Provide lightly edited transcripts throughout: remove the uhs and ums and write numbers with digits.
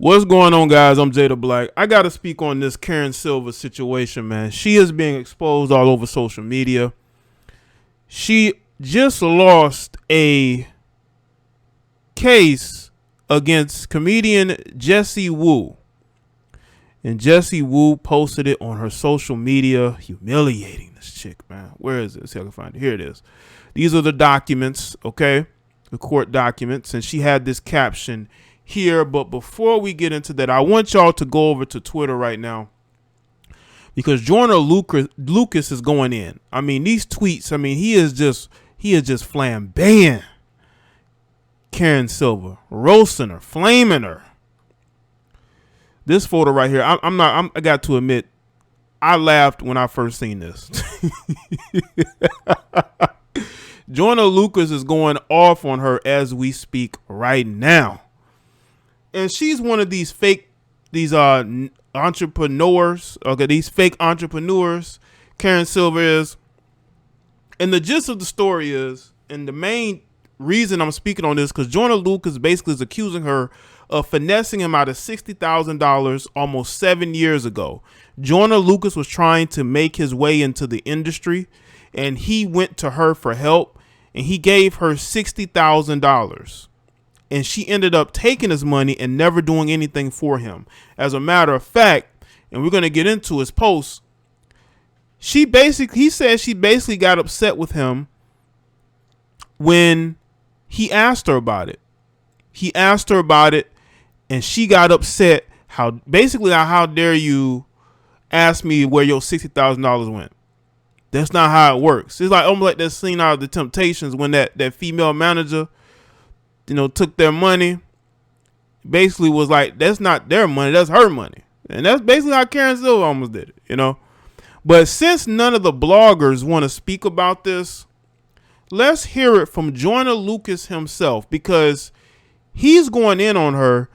What's going on, guys? I'm Jay the Black. I got to speak on this Karen Silver situation, man. She is being exposed all over social media. She just lost a case against comedian Jessie Woo. And Jessie Woo posted it on her social media, humiliating this chick, man. Where is it? See if I can find it. Here it is. These are the documents, okay? The court documents. And she had this caption here. But before we get into that, I want y'all to go over to Twitter right now, because Joyner Lucas is going in. I mean, these tweets, I mean, he is just flamboyant Karen Silver, roasting her, flaming her. This photo right here, I got to admit, I laughed when I first seen this. Joyner Lucas is going off on her as we speak right now. And she's one of these entrepreneurs, okay, these fake entrepreneurs, Karen Silver is. And the gist of the story is, and the main reason I'm speaking on this, because Joyner Lucas basically is accusing her of finessing him out of $60,000 almost 7 years ago. Joyner Lucas was trying to make his way into the industry, and he went to her for help, and he gave her $60,000. And she ended up taking his money and never doing anything for him. As a matter of fact, and we're going to get into his post, he said she basically got upset with him when he asked her about it. He asked her about it, and she got upset. How dare you ask me where your $60,000 went? That's not how it works. It's like almost like that scene out of The Temptations when that female manager, took their money. Basically was like, that's not their money, that's her money. And that's basically how Karen Silver almost did it, But since none of the bloggers want to speak about this, let's hear it from Joyner Lucas himself, because he's going in on her.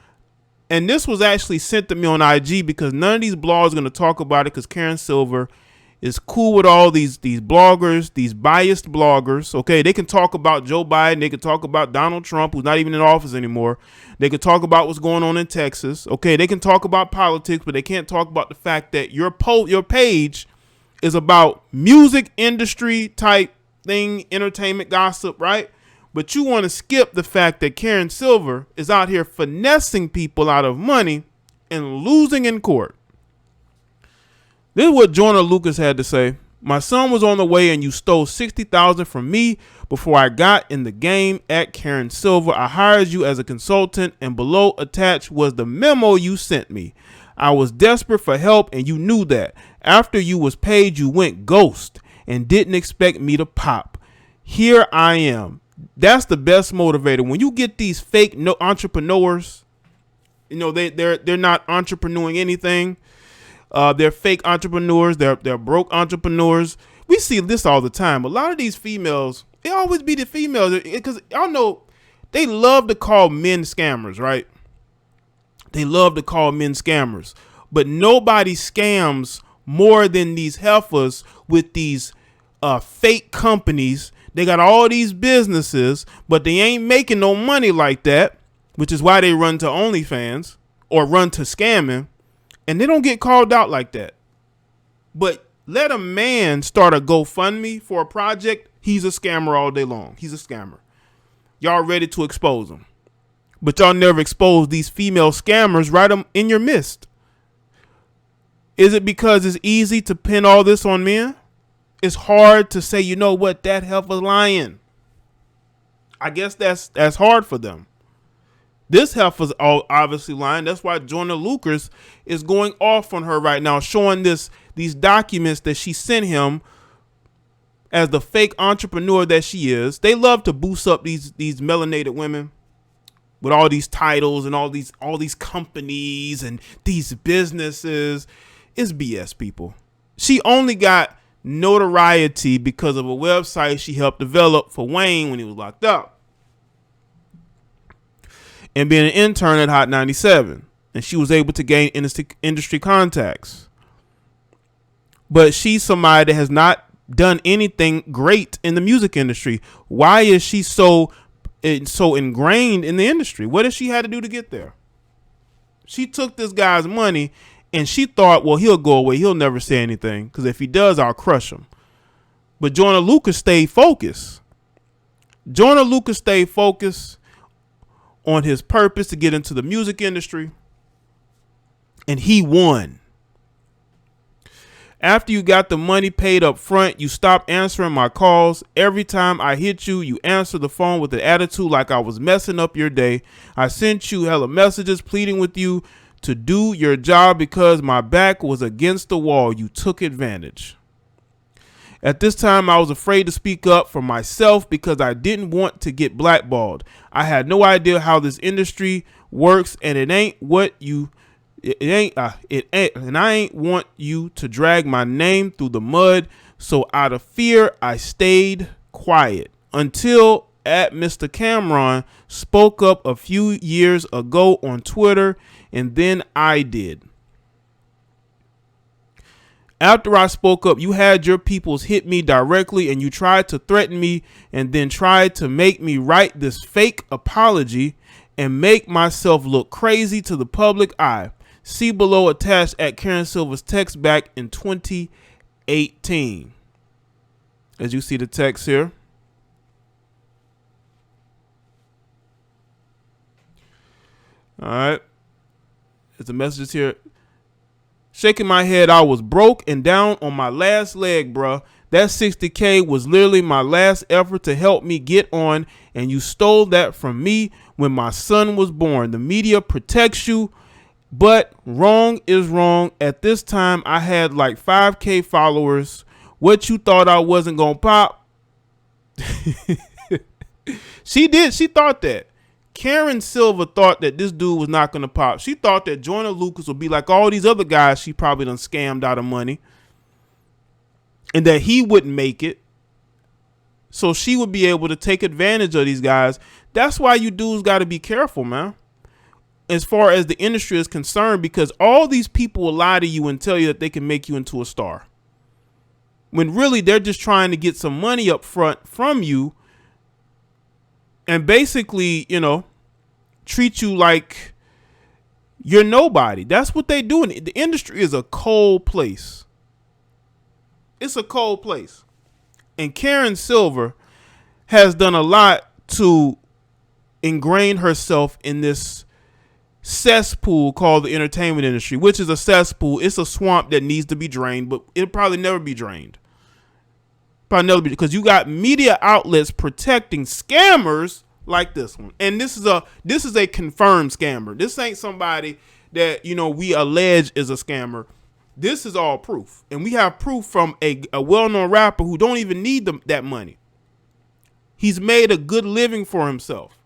And this was actually sent to me on IG because none of these blogs are going to talk about it, because Karen Silver is cool with all these bloggers, these biased bloggers. Okay, they can talk about Joe Biden, they can talk about Donald Trump, who's not even in office anymore. They can talk about what's going on in Texas. Okay, they can talk about politics, but they can't talk about the fact that your page is about music industry type thing, entertainment gossip, right? But you want to skip the fact that Karen Silver is out here finessing people out of money and losing in court. This is what Joyner Lucas had to say. My son was on the way and you stole $60,000 from me before I got in the game at Karen Silver. I hired you as a consultant, and below attached was the memo you sent me. I was desperate for help and you knew that. After you was paid, you went ghost and didn't expect me to pop. Here I am. That's the best motivator. When you get these fake entrepreneurs, they're not entrepreneuring anything. They're fake entrepreneurs. They're broke entrepreneurs. We see this all the time. A lot of these females, it always be the females, because y'all know they love to call men scammers, right? They love to call men scammers, but nobody scams more than these heifers with these fake companies. They got all these businesses, but they ain't making no money like that, which is why they run to OnlyFans or run to scamming. And they don't get called out like that. But let a man start a GoFundMe for a project, he's a scammer all day long. He's a scammer. Y'all ready to expose him. But y'all never expose these female scammers right in your midst. Is it because it's easy to pin all this on men? It's hard to say, you know what, that heifer's lying. I guess that's hard for them. This heifer's obviously lying. That's why Joyner Lucas is going off on her right now, showing these documents that she sent him as the fake entrepreneur that she is. They love to boost up these melanated women with all these titles and all these companies and these businesses. It's BS, people. She only got notoriety because of a website she helped develop for Wayne when he was locked up, and being an intern at Hot 97. And she was able to gain industry contacts. But she's somebody that has not done anything great in the music industry. Why is she so ingrained in the industry? What has she had to do to get there? She took this guy's money and she thought, well, he'll go away. He'll never say anything because if he does, I'll crush him. But Joyner Lucas stayed focused. Joyner Lucas stayed focused on his purpose to get into the music industry, and he won. After you got the money paid up front, you stopped answering my calls. Every time I hit you, you answer the phone with an attitude like I was messing up your day. I sent you hella messages pleading with you to do your job because my back was against the wall. You took advantage. At this time, I was afraid to speak up for myself because I didn't want to get blackballed. I had no idea how this industry works, and it ain't, and I ain't want you to drag my name through the mud. So out of fear, I stayed quiet until Mr. Cameron spoke up a few years ago on Twitter, and then I did. After I spoke up, you had your peoples hit me directly and you tried to threaten me and then tried to make me write this fake apology and make myself look crazy to the public eye. See below attached at Karen Silver's text back in 2018. As you see the text here. All right. There's the messages here. Shaking my head, I was broke and down on my last leg, bruh. That $60K was literally my last effort to help me get on, and you stole that from me when my son was born. The media protects you, but wrong is wrong. At this time, I had like 5K followers. What you thought I wasn't gonna pop? She did. She thought that. Karen Silver thought that this dude was not going to pop. She thought that Joyner Lucas would be like all these other guys she probably done scammed out of money and that he wouldn't make it. So she would be able to take advantage of these guys. That's why you dudes got to be careful, man, as far as the industry is concerned, because all these people will lie to you and tell you that they can make you into a star when really they're just trying to get some money up front from you. And basically, you know, treat you like you're nobody. That's what they do. The industry is a cold place. It's a cold place. And Karen Silver has done a lot to ingrain herself in this cesspool called the entertainment industry, which is a cesspool. It's a swamp that needs to be drained, but it'll probably never be drained. Because you got media outlets protecting scammers like this one, and this is a confirmed scammer. This ain't somebody that we allege is a scammer. This is all proof, and we have proof from a well-known rapper who don't even need that money. He's made a good living for himself,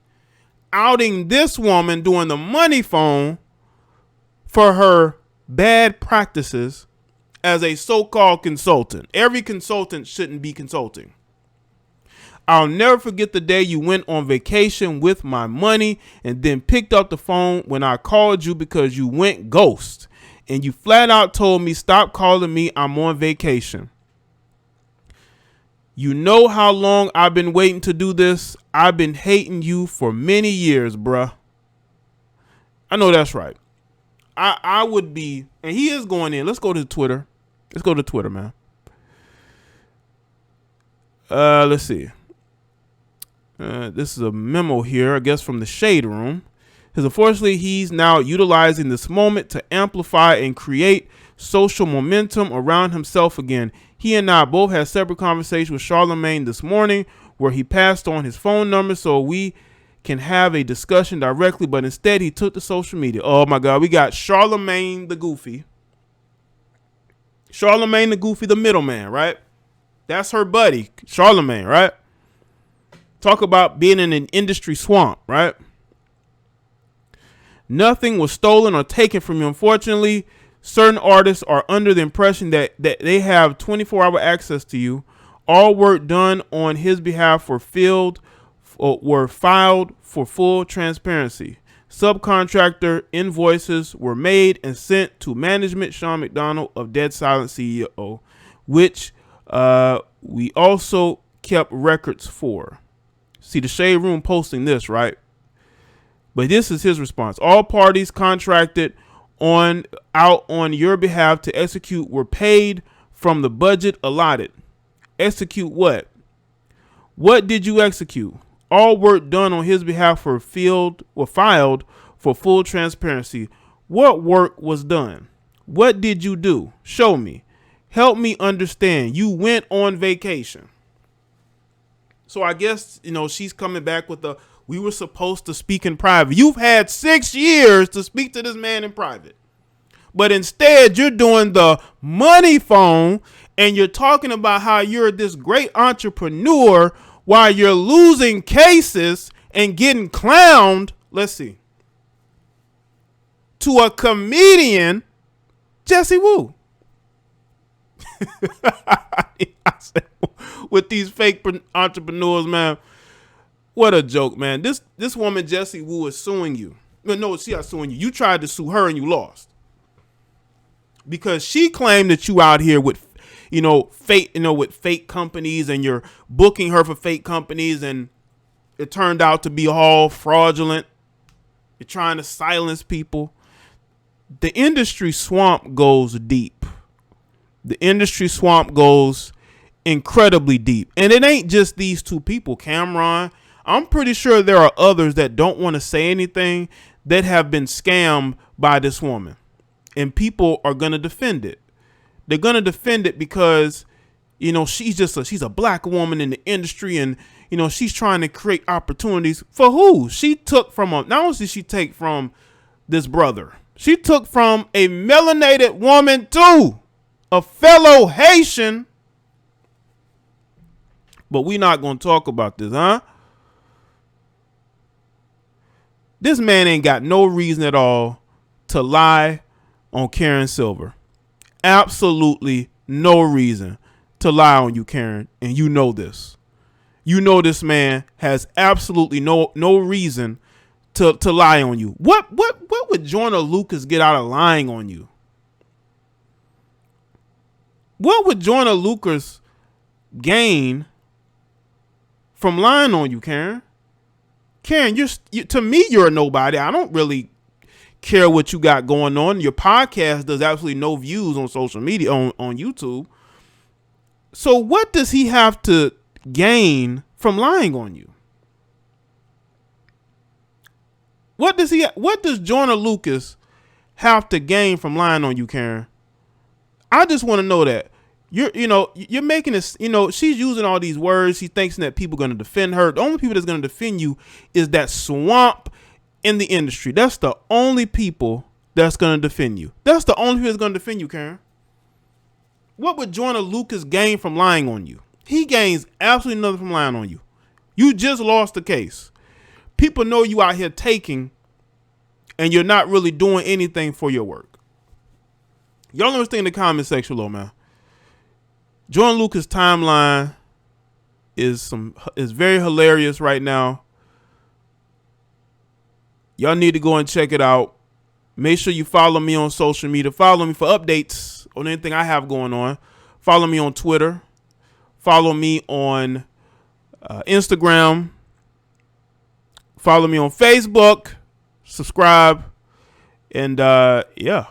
outing this woman doing the money phone for her bad practices as a so-called consultant. Every consultant shouldn't be consulting. I'll never forget the day you went on vacation with my money and then picked up the phone when I called you because you went ghost. And you flat out told me, stop calling me, I'm on vacation. You know how long I've been waiting to do this? I've been hating you for many years, bruh. I know that's right. I would be, and he is going in. Let's go to Twitter. Let's go to Twitter, man. Let's see. This is a memo here, I guess, from the Shade Room. Because unfortunately, he's now utilizing this moment to amplify and create social momentum around himself again. He and I both had separate conversations with Charlemagne this morning where he passed on his phone number so we can have a discussion directly, but instead he took to social media. Oh my God, we got Charlemagne the Goofy. Charlemagne the Goofy, the middleman, right? That's her buddy, Charlemagne, right? Talk about being in an industry swamp, right? Nothing was stolen or taken from you. Unfortunately, certain artists are under the impression that they have 24-hour access to you. All work done on his behalf were filed for full transparency. Subcontractor invoices were made and sent to management, Sean McDonald of Dead Silent CEO, which we also kept records for. See the Shade Room posting this, right? But this is his response. All parties contracted out on your behalf to execute were paid from the budget allotted. Execute what? What did you execute? All work done on his behalf were filed for full transparency. What work was done? What did you do? Show me. Help me understand. You went on vacation. So I guess, she's coming back with we were supposed to speak in private. You've had 6 years to speak to this man in private. But instead, you're doing the money phone and you're talking about how you're this great entrepreneur while you're losing cases and getting clowned. Let's see. To a comedian, Jesse Wu. With these fake entrepreneurs, man. What a joke, man. This woman, Jesse Wu, is suing you. No, she's not suing you. You tried to sue her and you lost. Because she claimed that you out here with, with fake companies and you're booking her for fake companies and it turned out to be all fraudulent. You're trying to silence people. The industry swamp goes deep. The industry swamp goes incredibly deep. And it ain't just these two people, Cameron. I'm pretty sure there are others that don't want to say anything that have been scammed by this woman. And people are going to defend it. They're going to defend it because, she's a black woman in the industry and, she's trying to create opportunities for who? She took from not only did she take from this brother, she took from a melanated woman too, a fellow Haitian. But we're not going to talk about this, huh? This man ain't got no reason at all to lie on Karen Silver. Absolutely no reason to lie on you, Karen. And you know this. You know this man has absolutely no reason to lie on you. What would Joyner Lucas get out of lying on you? What would Joyner Lucas gain from lying on you, Karen? Karen, to me, you're a nobody. I don't really care what you got going on. Your podcast does absolutely no views on social media, on YouTube. So what does he have to gain from lying on you? What does Joyner Lucas have to gain from lying on you, Karen? I just want to know that. You're making this, she's using all these words. She thinks that people are going to defend her. The only people that's going to defend you is that swamp in the industry. That's the only people that's going to defend you. That's the only people that's going to defend you, Karen. What would Joyner Lucas gain from lying on you? He gains absolutely nothing from lying on you. You just lost the case. People know you out here taking and you're not really doing anything for your work. Y'all understand in the comment section below, man. Joyner Lucas' timeline is very hilarious right now. Y'all need to go and check it out. Make sure you follow me on social media. Follow me for updates on anything I have going on. Follow me on Twitter. Follow me on Instagram. Follow me on Facebook. Subscribe. And yeah.